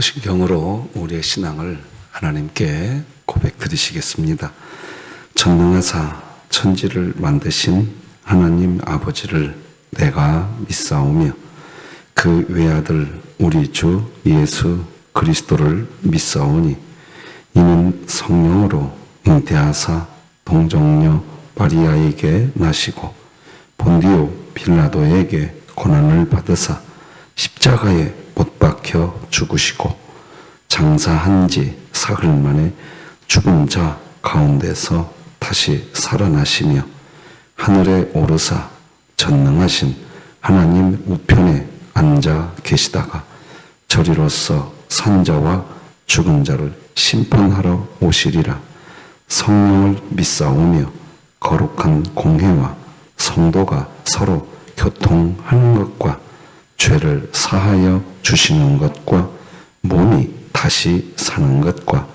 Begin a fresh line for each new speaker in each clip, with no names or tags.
소신경으로 우리의 신앙을 하나님께 고백드리시겠습니다. 전능하사 천지를 만드신 하나님 아버지를 내가 믿사오며 그 외아들 우리 주 예수 그리스도를 믿사오니 이는 성령으로 잉태하사 동정녀 마리아에게 나시고 본디오 빌라도에게 고난을 받으사 십자가에 못 박혀 죽으시고 장사한 지 사흘 만에 죽은 자 가운데서 다시 살아나시며 하늘에 오르사 전능하신 하나님 우편에 앉아 계시다가 저리로서 산자와 죽은 자를 심판하러 오시리라. 성령을 믿사오며 거룩한 공회와 성도가 서로 교통하는 것과 죄를 사하여 주시는 것과 몸이 다시 사는 것과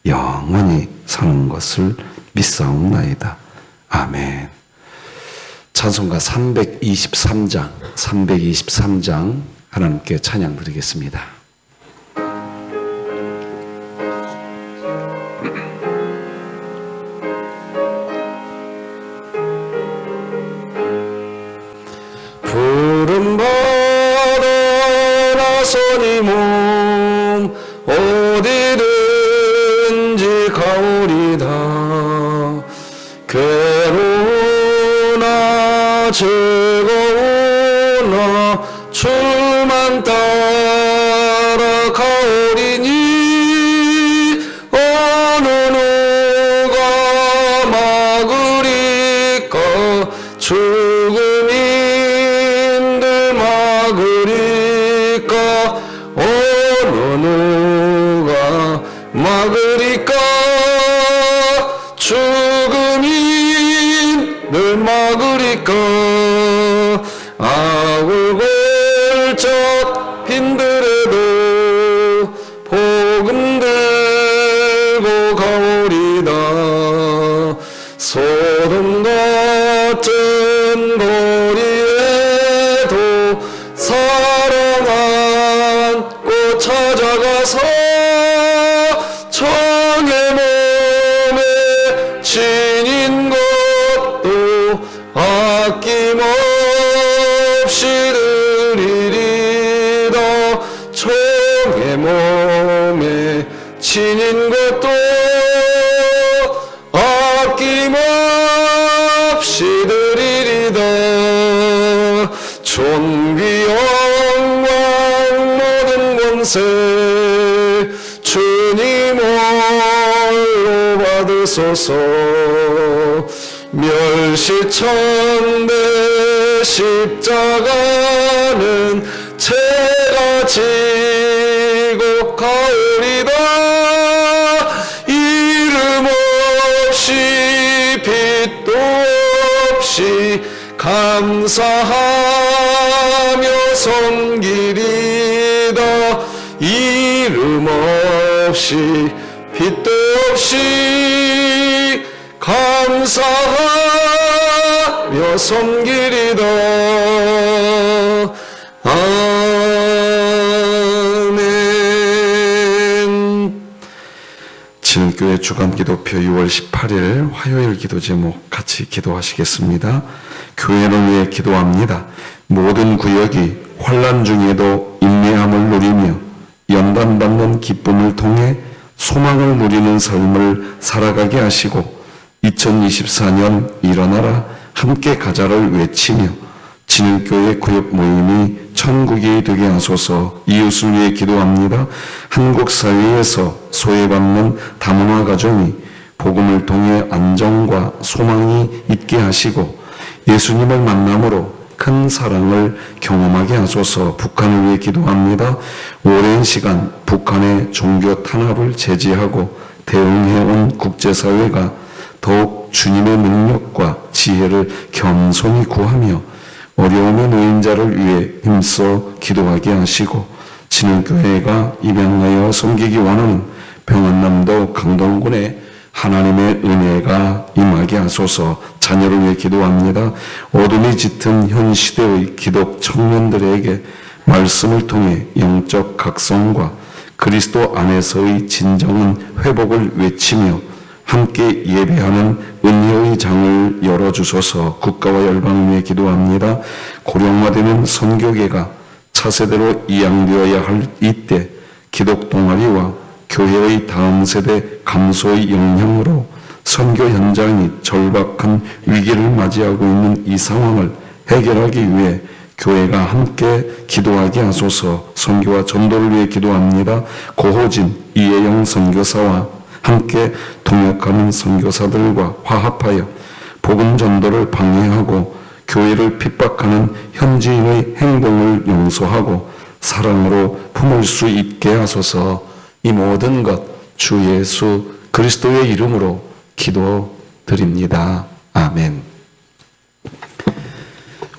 영원히 사는 것을 믿사옵나이다. 아멘. 찬송가 323장 하나님께 찬양 드리겠습니다. 푸른 바다 나선이 몸 어디든지 가오리다. 괴로우나 즐거우나 줄만 따라 가오리니 어느 누가 막으리까. 죽음인들 막으리까. 어느 누가 막으리까. 죽음인들 막으리까. 아울골쩍 힘들어도 복음 들고 가오리다. 소돔 같은 거리에도 사랑 안고 찾아가서 정의 몸에 지닌 것도 아낌없이 드리리다. 정의 몸에 지닌 것도 아낌없이 드리리다. 존귀 영광 모든 권세 주님 홀로 받으소서. 멸시천대 십자가는 제가 지고 가오리다. 이름 없이 빛도 없이 감사하며 섬기리다. 이름 없이 빛도 없이 감사하며 섬기리다. 아멘. 진교회 주간기도표 6월 18일 화요일 기도 제목 같이 기도하시겠습니다. 교회를 위해 기도합니다. 모든 구역이 환난 중에도 인내함을 누리며 연단받는 기쁨을 통해 소망을 누리는 삶을 살아가게 하시고 2024년 일어나라 함께 가자를 외치며 진일교회 구역 모임이 천국이 되게 하소서. 이웃을 위해 기도합니다. 한국 사회에서 소외받는 다문화 가정이 복음을 통해 안정과 소망이 있게 하시고 예수님을 만남으로 큰 사랑을 경험하게 하소서. 북한을 위해 기도합니다. 오랜 시간 북한의 종교 탄압을 제지하고 대응해온 국제사회가 더욱 주님의 능력과 지혜를 겸손히 구하며 어려움에 놓인 자를 위해 힘써 기도하게 하시고 진일교회가 입양하여 섬기기 원하는 평안남도 강동군에 하나님의 은혜가 임하게 하소서. 자녀를 위해 기도합니다. 어둠이 짙은 현 시대의 기독 청년들에게 말씀을 통해 영적 각성과 그리스도 안에서의 진정한 회복을 외치며 함께 예배하는 은혜의 장을 열어주소서. 국가와 열방을 위해 기도합니다. 고령화되는 선교계가 차세대로 이양되어야 할 이때 기독 동아리와 교회의 다음 세대 감소의 영향으로 선교 현장이 절박한 위기를 맞이하고 있는 이 상황을 해결하기 위해 교회가 함께 기도하게 하소서. 선교와 전도를 위해 기도합니다. 고호진, 이혜영 선교사와 함께 동역하는 선교사들과 화합하여 복음 전도를 방해하고 교회를 핍박하는 현지인의 행동을 용서하고 사랑으로 품을 수 있게 하소서. 이 모든 것 주 예수 그리스도의 이름으로 기도드립니다. 아멘.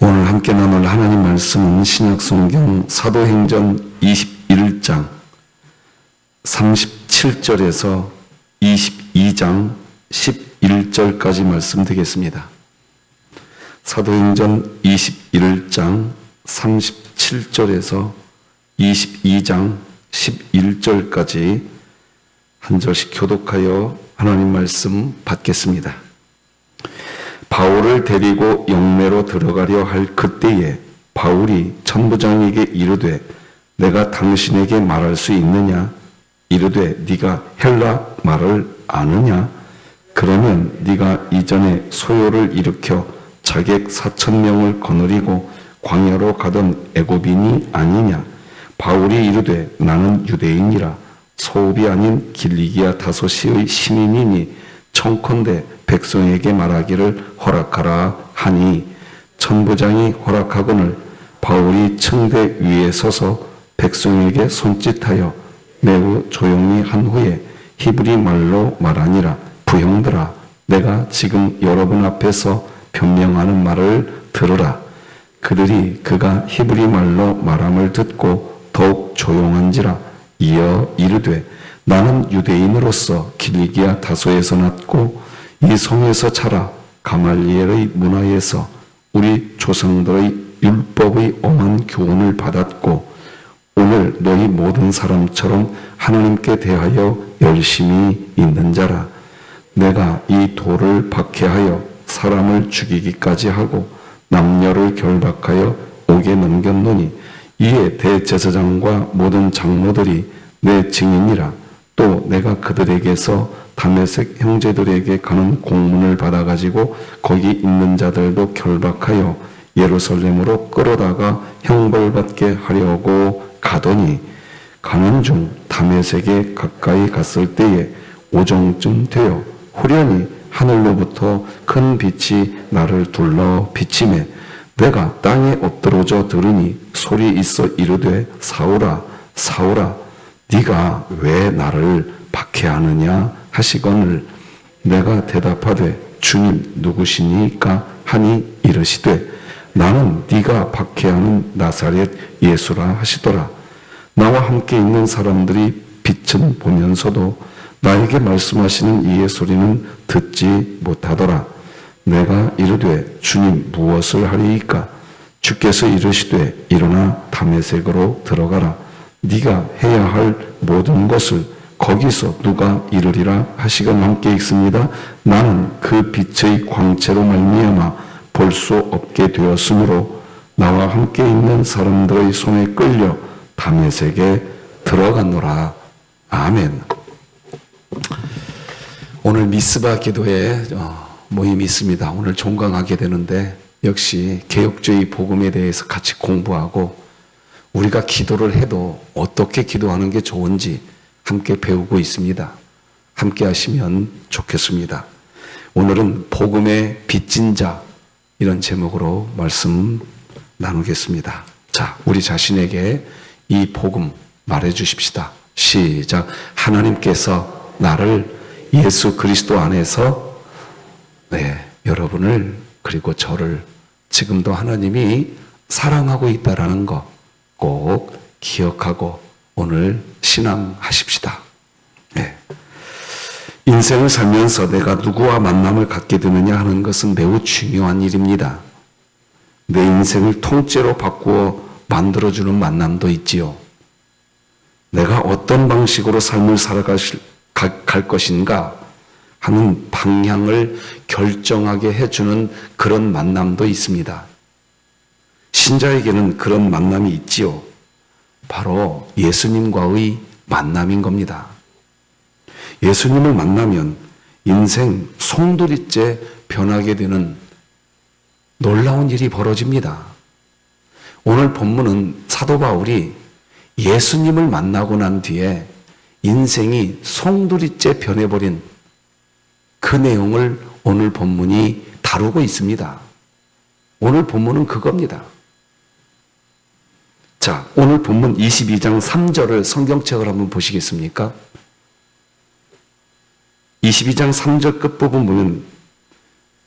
오늘 함께 나눌 하나님 말씀은 신약성경 사도행전 21장 37절에서 22장 11절까지 말씀드리겠습니다. 사도행전 21장 37절에서 22장 11절까지 한 절씩 교독하여 하나님 말씀 받겠습니다. 바울을 데리고 영내로 들어가려 할 그때에 바울이 천부장에게 이르되 내가 당신에게 말할 수 있느냐? 이르되 네가 헬라 말을 아느냐? 그러면 네가 이전에 소요를 일으켜 자객 4,000명을 거느리고 광야로 가던 애굽인이 아니냐? 바울이 이르되 나는 유대인이라 소읍이 아닌 길리기아 다소시의 시민이니 청컨대 백성에게 말하기를 허락하라 하니 천부장이 허락하거늘 바울이 층대 위에 서서 백성에게 손짓하여 매우 조용히 한 후에 히브리 말로 말하니라. 부형들아, 내가 지금 여러분 앞에서 변명하는 말을 들으라. 그들이 그가 히브리 말로 말함을 듣고 더욱 조용한지라. 이어 이르되 나는 유대인으로서 길리기아 다소에서 났고 이 성에서 자라 가말리엘의 문화에서 우리 조상들의 율법의 엄한 교훈을 받았고 오늘 너희 모든 사람처럼 하나님께 대하여 열심히 있는 자라. 내가 이 돌을 박해하여 사람을 죽이기까지 하고 남녀를 결박하여 옥에 넘겼노니 이에 대제사장과 모든 장로들이 내 증인이라. 또 내가 그들에게서 다메섹 형제들에게 가는 공문을 받아가지고 거기 있는 자들도 결박하여 예루살렘으로 끌어다가 형벌받게 하려고 가더니 가는 중 다메섹에 가까이 갔을 때에 오정쯤 되어 후련히 하늘로부터 큰 빛이 나를 둘러 비치매 내가 땅에 엎드러져 들으니 소리 있어 이르되 사울아 사울아 네가 왜 나를 박해하느냐 하시거늘 내가 대답하되 주님 누구시니까 하니 이르시되 나는 네가 박해하는 나사렛 예수라 하시더라. 나와 함께 있는 사람들이 빛은 보면서도 나에게 말씀하시는 이의 소리는 듣지 못하더라. 내가 이르되 주님 무엇을 하리이까? 주께서 이르시되 일어나 다메섹으로 들어가라. 네가 해야 할 모든 것을 거기서 누가 이르리라 하시건 함께 읽습니다. 나는 그 빛의 광채로 말미암아 볼 수 없게 되었으므로 나와 함께 있는 사람들의 손에 끌려 다메섹에 들어갔노라. 아멘. 오늘 미스바 기도회 모임이 있습니다. 오늘 종강하게 되는데 역시 개혁주의 복음에 대해서 같이 공부하고 우리가 기도를 해도 어떻게 기도하는 게 좋은지 함께 배우고 있습니다. 함께 하시면 좋겠습니다. 오늘은 복음의 빚진 자 이런 제목으로 말씀 나누겠습니다. 자, 우리 자신에게 이 복음 말해 주십시다. 시작. 하나님께서 나를 예수 그리스도 안에서 여러분을 그리고 저를 지금도 하나님이 사랑하고 있다라는 거 꼭 기억하고 오늘 신앙하십시다. 인생을 살면서 내가 누구와 만남을 갖게 되느냐 하는 것은 매우 중요한 일입니다. 내 인생을 통째로 바꾸어 만들어주는 만남도 있지요. 내가 어떤 방식으로 삶을 갈 것인가 하는 방향을 결정하게 해주는 그런 만남도 있습니다. 신자에게는 그런 만남이 있지요. 바로 예수님과의 만남인 겁니다. 예수님을 만나면 인생 송두리째 변하게 되는 놀라운 일이 벌어집니다. 오늘 본문은 사도 바울이 예수님을 만나고 난 뒤에 인생이 송두리째 변해버린 그 내용을 오늘 본문이 다루고 있습니다. 오늘 본문은 그겁니다. 자, 오늘 본문 22장 3절을 성경책을 한번 보시겠습니까? 22장 3절 끝부분 보면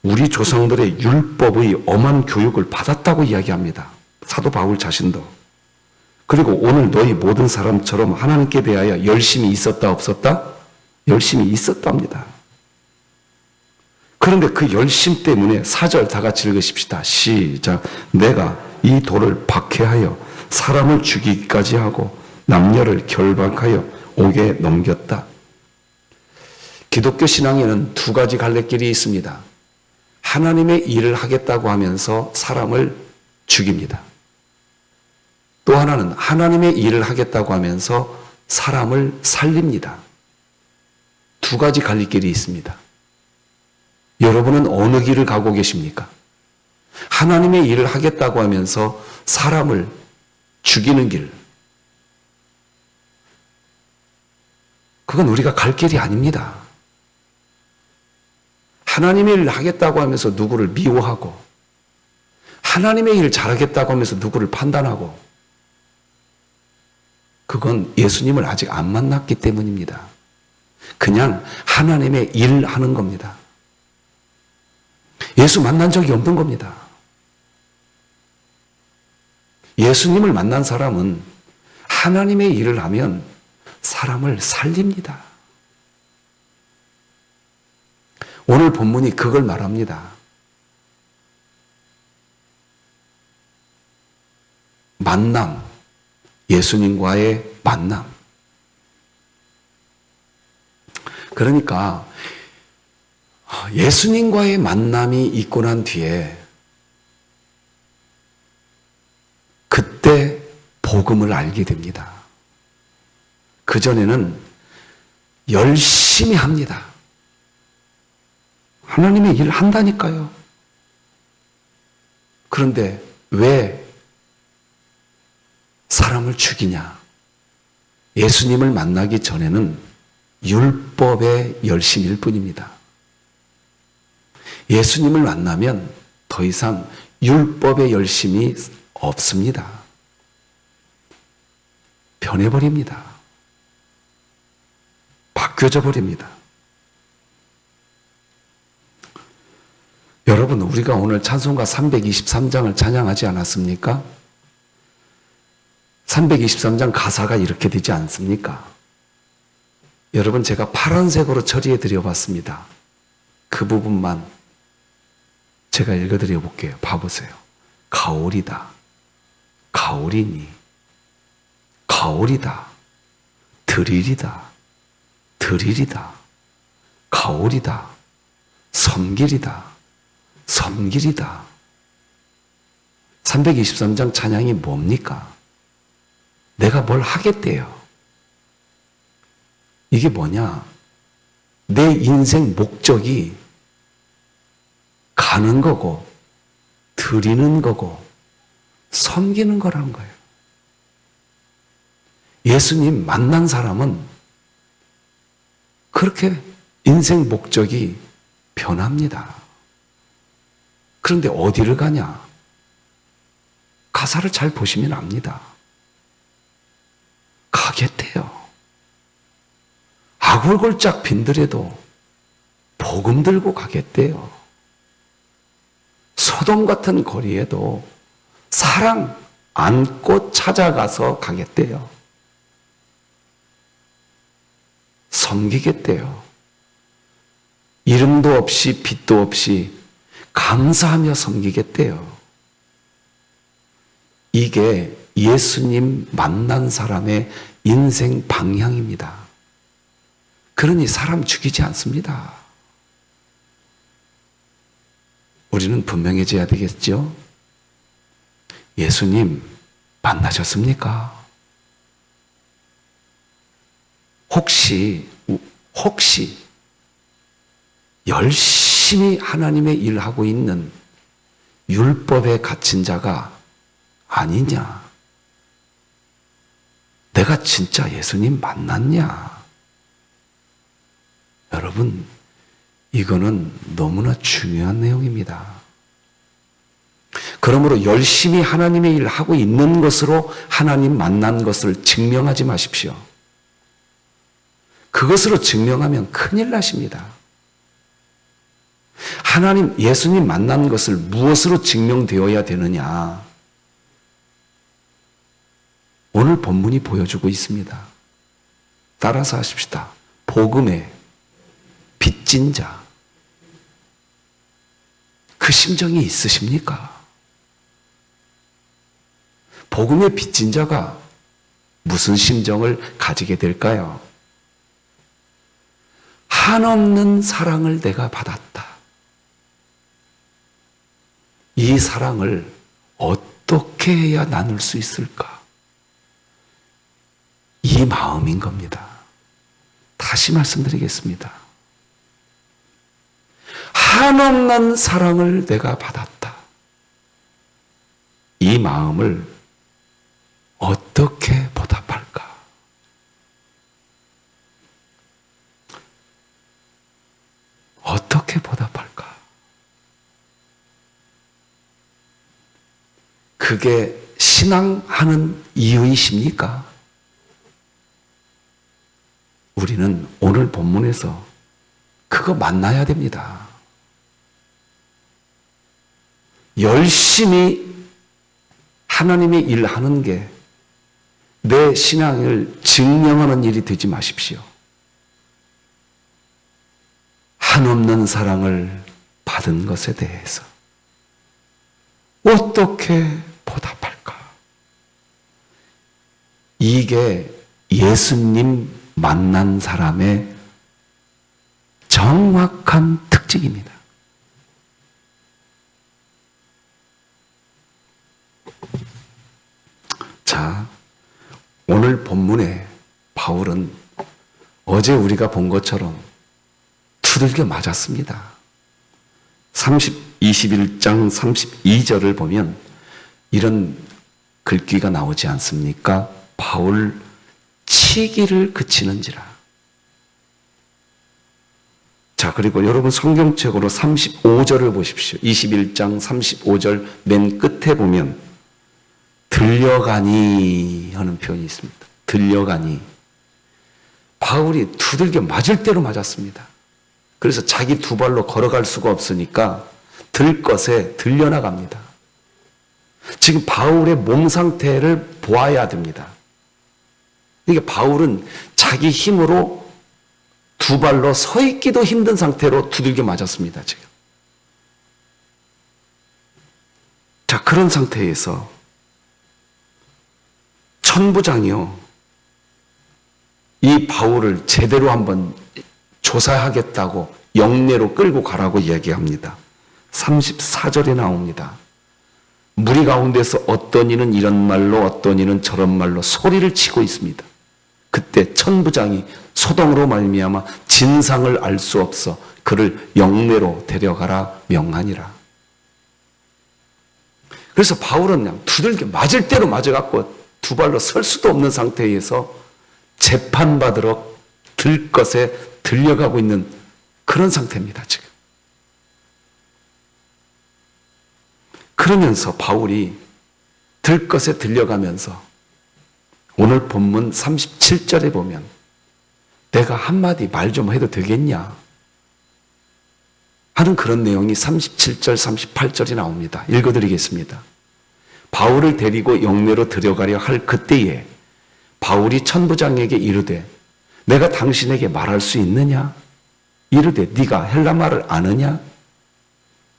우리 조상들의 율법의 엄한 교육을 받았다고 이야기합니다. 사도 바울 자신도. 그리고 오늘 너희 모든 사람처럼 하나님께 대하여 열심히 있었다 없었다? 열심히 있었답니다. 그런데 그 열심 때문에 4절 다 같이 읽으십시다. 시작. 내가 이 돌을 박해하여 사람을 죽이기까지 하고 남녀를 결박하여 옥에 넘겼다. 기독교 신앙에는 두 가지 갈래길이 있습니다. 하나님의 일을 하겠다고 하면서 사람을 죽입니다. 또 하나는 하나님의 일을 하겠다고 하면서 사람을 살립니다. 두 가지 갈래길이 있습니다. 여러분은 어느 길을 가고 계십니까? 하나님의 일을 하겠다고 하면서 사람을 죽이는 길. 그건 우리가 갈 길이 아닙니다. 하나님의 일을 하겠다고 하면서 누구를 미워하고 하나님의 일을 잘하겠다고 하면서 누구를 판단하고 그건 예수님을 아직 안 만났기 때문입니다. 그냥 하나님의 일을 하는 겁니다. 예수 만난 적이 없는 겁니다. 예수님을 만난 사람은 하나님의 일을 하면 사람을 살립니다. 오늘 본문이 그걸 말합니다. 만남, 예수님과의 만남. 그러니까 예수님과의 만남이 있고 난 뒤에 그때 복음을 알게 됩니다. 그전에는 열심히 합니다. 하나님의 일을 한다니까요. 그런데 왜 사람을 죽이냐? 예수님을 만나기 전에는 율법의 열심일 뿐입니다. 예수님을 만나면 더 이상 율법의 열심이 없습니다. 변해버립니다. 바뀌어져 버립니다. 여러분, 우리가 오늘 찬송가 323장을 찬양하지 않았습니까? 323장 가사가 이렇게 되지 않습니까? 여러분, 제가 파란색으로 처리해 드려봤습니다. 그 부분만 제가 읽어드려 볼게요. 봐보세요. 가오리다. 가오리니. 가오리다. 드리리다. 드리리다. 가오리다. 섬기리다. 섬기리다. 323장 찬양이 뭡니까? 내가 뭘 하겠대요. 이게 뭐냐? 내 인생 목적이 가는 거고, 드리는 거고, 섬기는 거라는 거예요. 예수님 만난 사람은 그렇게 인생 목적이 변합니다. 그런데 어디를 가냐? 가사를 잘 보시면 압니다. 가겠대요. 아굴골짝 빈들에도 복음 들고 가겠대요. 소돔 같은 거리에도 사랑 안고 찾아가서 가겠대요. 섬기겠대요. 이름도 없이 빛도 없이 감사하며 섬기겠대요. 이게 예수님 만난 사람의 인생 방향입니다. 그러니 사람 죽이지 않습니다. 우리는 분명해져야 되겠죠? 예수님 만나셨습니까? 혹시 열심히 하나님의 일하고 있는 율법에 갇힌 자가 아니냐? 내가 진짜 예수님 만났냐? 여러분, 이거는 너무나 중요한 내용입니다. 그러므로 열심히 하나님의 일을 하고 있는 것으로 하나님 만난 것을 증명하지 마십시오. 그것으로 증명하면 큰일 나십니다. 하나님, 예수님 만난 것을 무엇으로 증명되어야 되느냐? 오늘 본문이 보여주고 있습니다. 따라서 하십시다. 복음의 빚진 자. 그 심정이 있으십니까? 복음의 빚진 자가 무슨 심정을 가지게 될까요? 한없는 사랑을 내가 받았다. 이 사랑을 어떻게 해야 나눌 수 있을까? 이 마음인 겁니다. 다시 말씀드리겠습니다. 한없는 사랑을 내가 받았다. 이 마음을 어떻게 보답할까? 어떻게 보답할까? 그게 신앙하는 이유이십니까? 우리는 오늘 본문에서 그거 만나야 됩니다. 열심히 하나님의 일을 하는 게 내 신앙을 증명하는 일이 되지 마십시오. 한없는 사랑을 받은 것에 대해서 어떻게 보답할까? 이게 예수님 만난 사람의 정확한 특징입니다. 자, 오늘 본문에 바울은 어제 우리가 본 것처럼 두들겨 맞았습니다. 21장 32절을 보면 이런 글귀가 나오지 않습니까? 바울 치기를 그치는지라. 자, 그리고 여러분 성경책으로 35절을 보십시오. 21장 35절 맨 끝에 보면 들려가니 하는 표현이 있습니다. 들려가니. 바울이 두들겨 맞을 대로 맞았습니다. 그래서 자기 두 발로 걸어갈 수가 없으니까 들것에 들려나갑니다. 지금 바울의 몸 상태를 보아야 됩니다. 그러니까 바울은 자기 힘으로 두 발로 서 있기도 힘든 상태로 두들겨 맞았습니다, 지금. 자, 그런 상태에서 천부장이요, 이 바울을 제대로 한번 조사하겠다고 영내로 끌고 가라고 이야기합니다. 34절에 나옵니다. 무리 가운데서 어떤 이는 이런 말로 어떤 이는 저런 말로 소리를 치고 있습니다. 그때 천부장이 소동으로 말미암아 진상을 알 수 없어 그를 영내로 데려가라 명하니라. 그래서 바울은 그냥 두들겨 맞을 대로 맞아갖고 두 발로 설 수도 없는 상태에서 재판받으러 들것에 들려가고 있는 그런 상태입니다, 지금. 그러면서 바울이 들것에 들려가면서 오늘 본문 37절에 보면 내가 한마디 말 좀 해도 되겠냐 하는 그런 내용이 37절, 38절이 나옵니다. 읽어드리겠습니다. 바울을 데리고 영내로 들여가려 할 그때에 바울이 천부장에게 이르되 내가 당신에게 말할 수 있느냐? 이르되 네가 헬라말을 아느냐?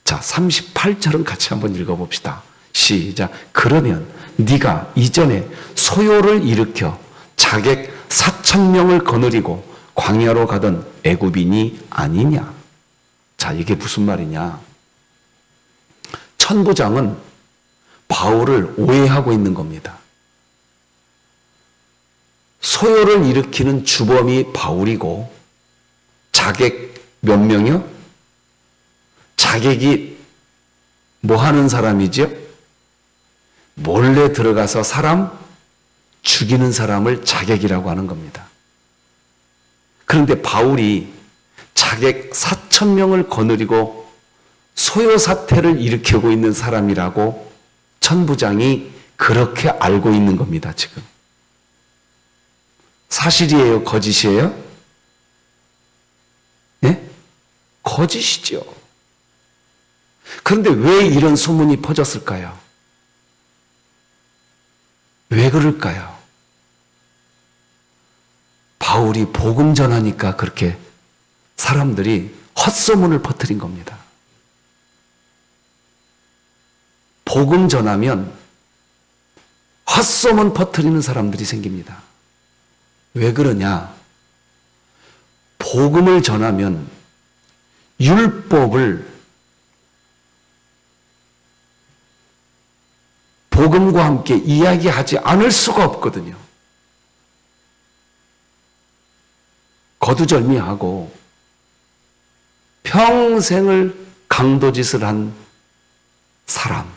자, 38절은 같이 한번 읽어봅시다. 시작. 그러면 네가 이전에 소요를 일으켜 자객 4,000명을 거느리고 광야로 가던 애굽인이 아니냐. 자, 이게 무슨 말이냐. 천부장은 바울을 오해하고 있는 겁니다. 소요를 일으키는 주범이 바울이고 자객 몇 명이요? 자객이 뭐 하는 사람이죠? 몰래 들어가서 사람 죽이는 사람을 자객이라고 하는 겁니다. 그런데 바울이 자객 4,000명을 거느리고 소요 사태를 일으키고 있는 사람이라고 천부장이 그렇게 알고 있는 겁니다, 지금. 사실이에요? 거짓이에요? 예? 거짓이죠. 그런데 왜 이런 소문이 퍼졌을까요? 왜 그럴까요? 바울이 복음 전하니까 그렇게 사람들이 헛소문을 퍼뜨린 겁니다. 복음 전하면 헛소문 퍼뜨리는 사람들이 생깁니다. 왜 그러냐? 복음을 전하면 율법을 복음과 함께 이야기하지 않을 수가 없거든요. 거두절미하고 평생을 강도짓을 한 사람,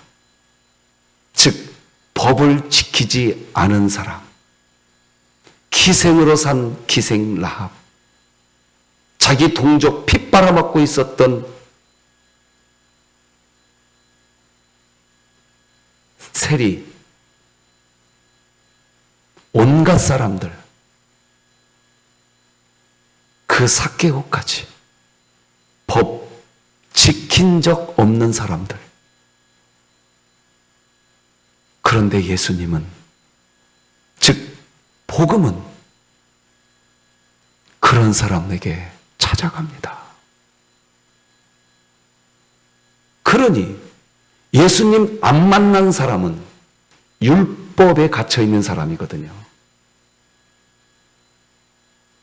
즉 법을 지키지 않은 사람, 기생으로 산 기생 라합, 자기 동족 피 빨아먹고 있었던 세리, 온갖 사람들, 그 삭개오까지 법 지킨 적 없는 사람들. 그런데 예수님은, 즉 복음은 그런 사람에게 찾아갑니다. 그러니 예수님 안 만난 사람은 율법에 갇혀 있는 사람이거든요.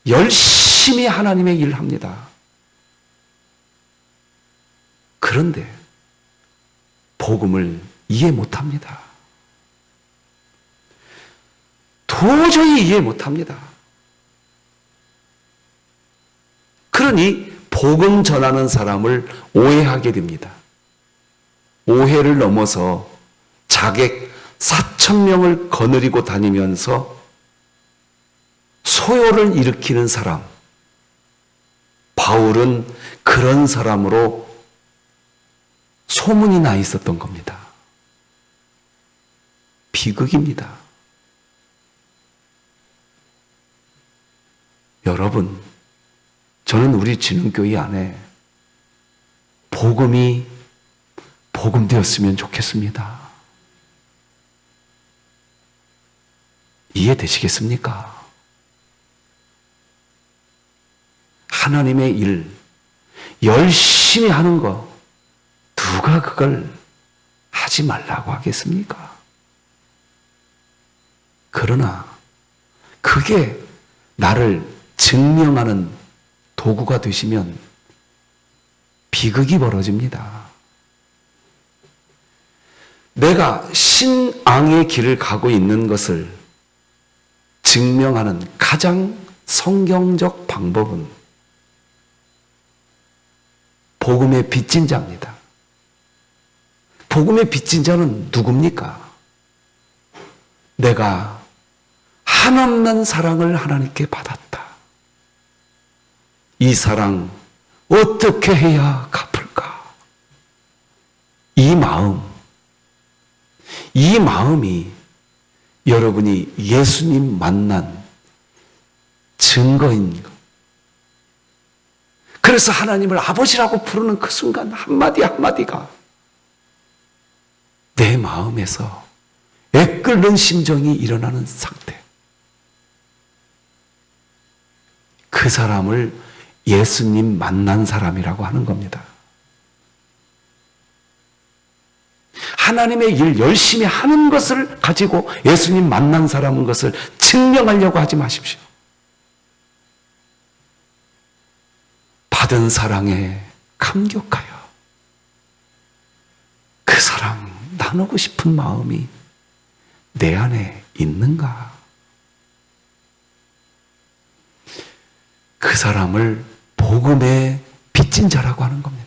열심히 하나님의 일을 합니다. 그런데 복음을 이해 못합니다. 도저히 이해 못합니다. 그러니 복음 전하는 사람을 오해하게 됩니다. 오해를 넘어서 자객 4,000명을 거느리고 다니면서 소요를 일으키는 사람, 바울은 그런 사람으로 소문이 나 있었던 겁니다. 비극입니다. 여러분, 저는 우리 진흥교회 안에 복음이 복음되었으면 좋겠습니다. 이해되시겠습니까? 하나님의 일 열심히 하는 거 누가 그걸 하지 말라고 하겠습니까? 그러나 그게 나를 증명하는 도구가 되시면 비극이 벌어집니다. 내가 신앙의 길을 가고 있는 것을 증명하는 가장 성경적 방법은 복음의 빚진 자입니다. 복음의 빚진 자는 누굽니까? 내가 한없는 사랑을 하나님께 받았다. 이 사랑 어떻게 해야 갚을까? 이 마음이 여러분이 예수님 만난 증거인 것. 그래서 하나님을 아버지라고 부르는 그 순간 한마디 한마디가 내 마음에서 애끓는 심정이 일어나는 상태. 그 사람을 예수님 만난 사람이라고 하는 겁니다. 하나님의 일 열심히 하는 것을 가지고 예수님 만난 사람인 것을 증명하려고 하지 마십시오. 받은 사랑에 감격하여 그 사랑 나누고 싶은 마음이 내 안에 있는가? 그 사람을 복음의 빚진 자라고 하는 겁니다.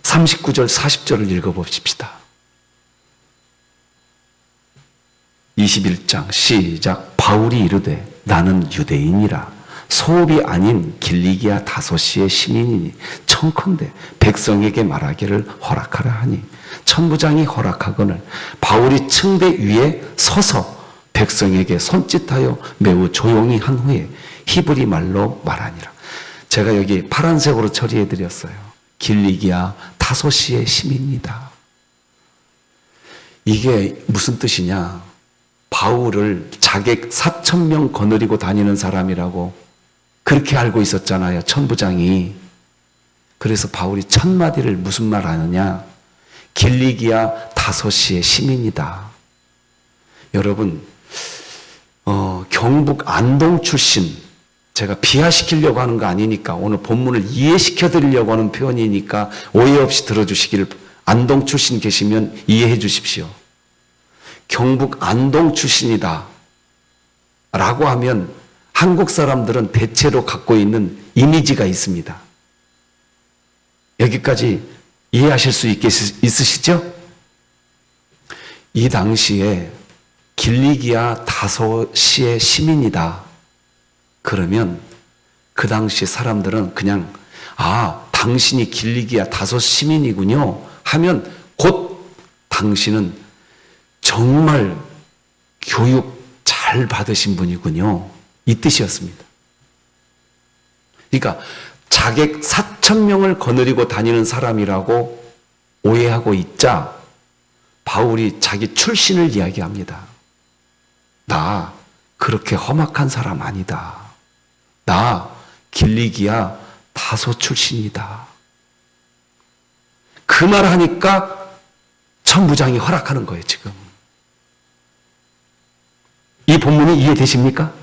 (39절) (40절을) 읽어봅시다. 21장 시작. 바울이 이르되 나는 유대인이라 소읍이 아닌 길리기아 다소시의 시민이니 청컨대 백성에게 말하기를 허락하라 하니 천부장이 허락하거늘 바울이 층대 위에 서서 백성에게 손짓하여 매우 조용히 한 후에 히브리 말로 말하니라. 제가 여기 파란색으로 처리해 드렸어요. 길리기아 다소시의 시민이다. 이게 무슨 뜻이냐? 바울을 자객 4,000명 거느리고 다니는 사람이라고 그렇게 알고 있었잖아요, 천부장이. 그래서 바울이 첫 마디를 무슨 말 하느냐? 길리기아 다소시의 시민이다. 여러분, 경북 안동 출신, 제가 비하시키려고 하는 거 아니니까 오늘 본문을 이해시켜 드리려고 하는 표현이니까 오해 없이 들어주시기를, 안동 출신 계시면 이해해 주십시오. 경북 안동 출신이다 라고 하면 한국 사람들은 대체로 갖고 있는 이미지가 있습니다. 여기까지 이해하실 수 있으시죠? 이 당시에 길리기아 다소시의 시민이다 그러면 그 당시 사람들은 그냥 당신이 길리기아 다소 시민이군요 하면 곧 당신은 정말 교육 잘 받으신 분이군요, 이 뜻이었습니다. 그러니까 자객 4,000명을 거느리고 다니는 사람이라고 오해하고 있자 바울이 자기 출신을 이야기합니다. 나 그렇게 험악한 사람 아니다. 나 길리기아 다소 출신이다. 그 말 하니까 천부장이 허락하는 거예요, 지금. 이 본문이 이해되십니까?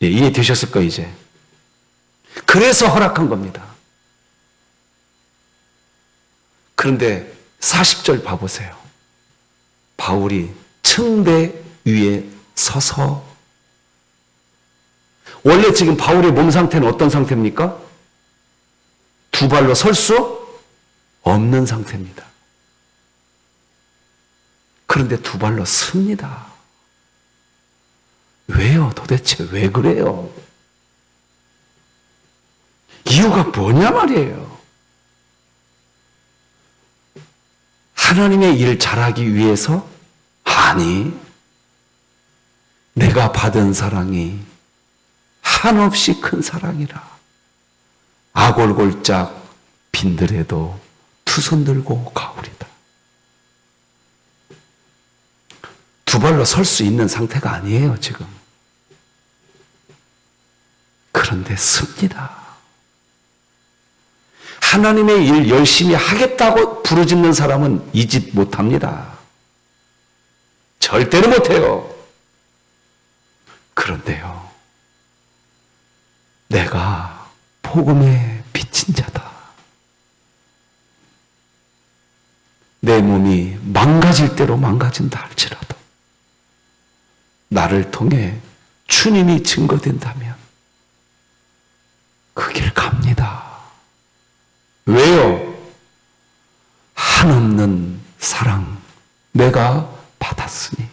예, 이해되셨을 거예요, 이제. 그래서 허락한 겁니다. 그런데 40절 봐보세요. 바울이 층대 위에 서서, 원래 지금 바울의 몸 상태는 어떤 상태입니까? 두 발로 설 수 없는 상태입니다. 그런데 두 발로 섭니다. 왜요? 도대체 왜 그래요? 이유가 뭐냐 말이에요. 하나님의 일 잘하기 위해서? 아니, 내가 받은 사랑이 한없이 큰 사랑이라 아골골짝 빈들에도 두 손 들고 가오리다. 두 발로 설 수 있는 상태가 아니에요, 지금. 그런데 씁니다. 하나님의 일 열심히 하겠다고 부르짖는 사람은 이 짓 못합니다. 절대로 못해요. 그런데요, 내가 복음의 빚진 자다. 내 몸이 망가질 대로 망가진다 할지라도 나를 통해 주님이 증거된다면 그 길 갑니다. 왜요? 한없는 사랑 내가 받았으니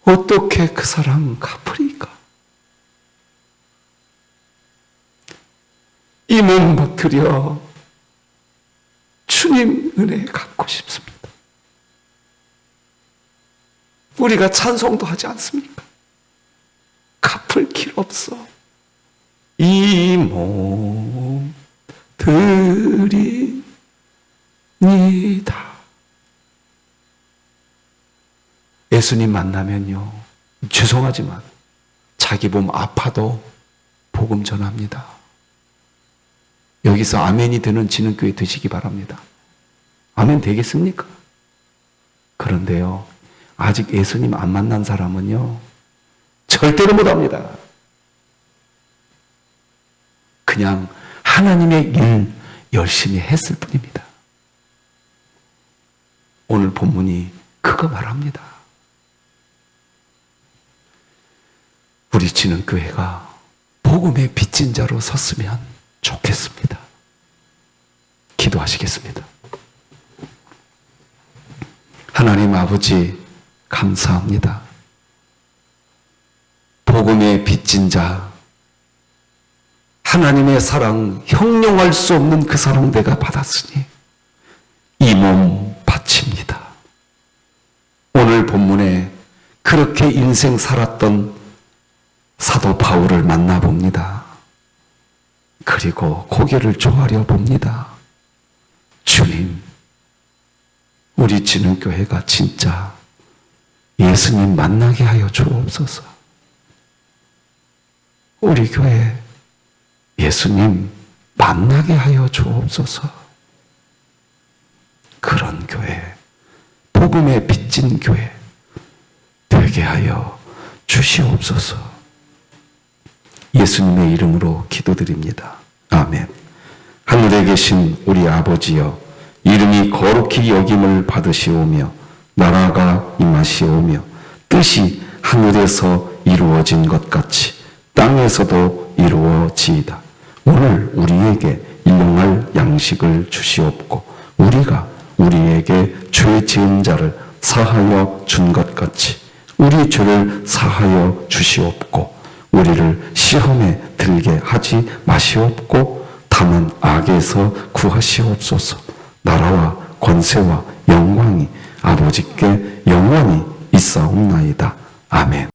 어떻게 그 사랑 갚으리까? 이 몸 붙들여 주님 은혜 갚고 싶습니다. 우리가 찬송도 하지 않습니까? 갚을 길 없어. 이 몸 드리니다. 예수님 만나면요, 죄송하지만 자기 몸 아파도 복음 전합니다. 여기서 아멘이 되는 진흥교회 되시기 바랍니다. 아멘 되겠습니까? 그런데요, 아직 예수님 안 만난 사람은요, 절대로 못합니다. 그냥 하나님의 일 열심히 했을 뿐입니다. 오늘 본문이 그거 말합니다. 우리 진흥교회가 복음의 빚진 자로 섰으면 좋겠습니다. 기도하시겠습니다. 하나님 아버지, 감사합니다. 복음의 빚진 자, 하나님의 사랑, 형용할 수 없는 그 사랑 내가 받았으니 이 몸 바칩니다. 오늘 본문에 그렇게 인생 살았던 사도 바울을 만나봅니다. 그리고 고개를 조아려 봅니다. 주님, 우리 진흥교회가 진짜 예수님 만나게 하여 주옵소서. 우리 교회 예수님 만나게 하여 주옵소서. 그런 교회, 복음에 빚진 교회 되게 하여 주시옵소서. 예수님의 이름으로 기도드립니다. 아멘. 하늘에 계신 우리 아버지여, 이름이 거룩히 여김을 받으시오며 나라가 임하시오며 뜻이 하늘에서 이루어진 것 같이 땅에서도 이루어지이다. 오늘 우리에게 일용할 양식을 주시옵고 우리가 우리에게 죄 지은 자를 사하여 준 것 같이 우리 죄를 사하여 주시옵고 우리를 시험에 들게 하지 마시옵고 다만 악에서 구하시옵소서. 나라와 권세와 영광이 아버지께 영원히 있사옵나이다. 아멘.